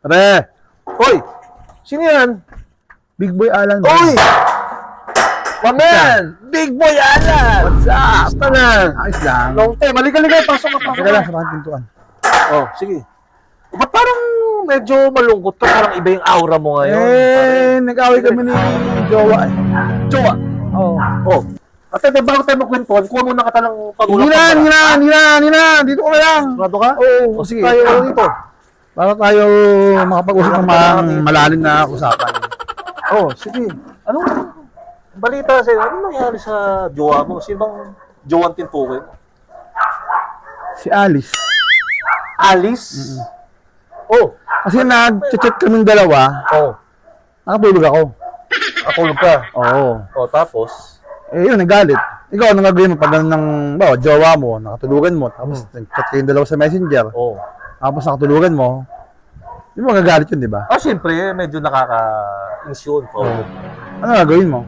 Pre, Hoy! Sino yan? Big Boy Alan. Hoy! My man! Big Boy Alan! What's up? Basta na! Ayos lang. Long time. Halika. Pasok ka. Sige lang, sa mga pintuan. Oh, sige. Ba't parang medyo malungkot ka? Parang iba yung aura mo ngayon. Nag-away kami ni Jowa. Jowa! Oo. Oh. Ate, bago tayo magkwentuhan, kuha muna ka talang pag-ulap. Hindi na. Dito ka lang. Sigurado ka? Oo, O, sige. tayo. Tayo dito. Para tayo makapag-usap ng mga malalim na usapan. Oh, sige. Anong balita sa'yo? Ano nangyari sa jowa mo? Sino bang jowang tintukoy mo? Si Alice. Alice? Oh. Kasi nag-chat kaming dalawa, Oh. nakatulog ako. Natulog ka. Oo. Oh, tapos? Eh yun, nagalit. Ikaw, anong gagawin mo pag ganun ng, jowa mo, nakatulugan mo, tapos nag-chat kayong dalawa sa messenger, Oh. tapos nakatulugan mo, hindi mo magagalit yun, di ba? Ah, siyempre, medyo nakaka-insure po. Ano gagawin mo?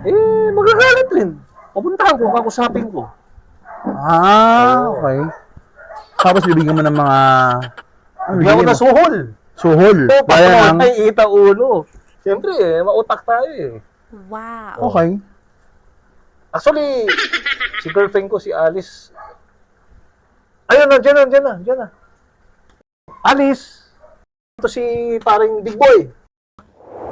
Eh, magagalit rin. Pupuntahan ko, kakusapin ko. Okay. Tapos bibigyan mo ng mga, ano Bigyan ko bibigyan na mo? suhol. Suhol. Oh, Kaya ng, ay ita ulo. Siyempre, mautak tayo eh. Wow. okay. Actually, si girlfriend ko, si Alice. Ayun na, dyan na. Alice! Ito si paring Big Boy.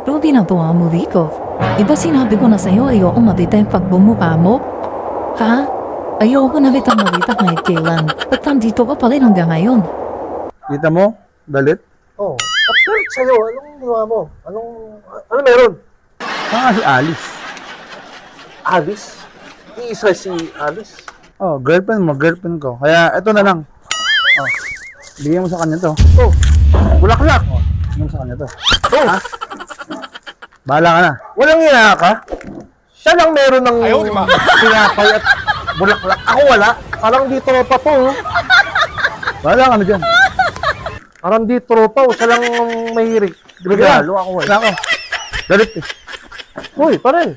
Rudy na to ang muli ko. Diba sinabi ko na sa'yo ayoko mabita yung pagbumuka mo? Ha? Ayoko na bitang mabita kahit kailan. Ba't nandito ka pa rin hanggang ngayon? Kita mo? Galit? Oh, at galit sa'yo. Anong ginawa mo? Ano meron? Saan si Alice? Alice? Iisa si Alice? Oh, girlfriend ko. Kaya, eto na lang. Oh, bigyan mo sa kanya to. Oh, bulaklak. Bigyan mo sa kanya to. Oh, Bahala ka na. walang iya ka? Siya lang meron ng pinapay at bulaklak. Ako wala. Parang di tropa to. Oh. Bahala ka na dyan. Parang di tropa. Oh. Siya lang may regalo. Ako wala. Ako. Galit eh. Uy, pa rin.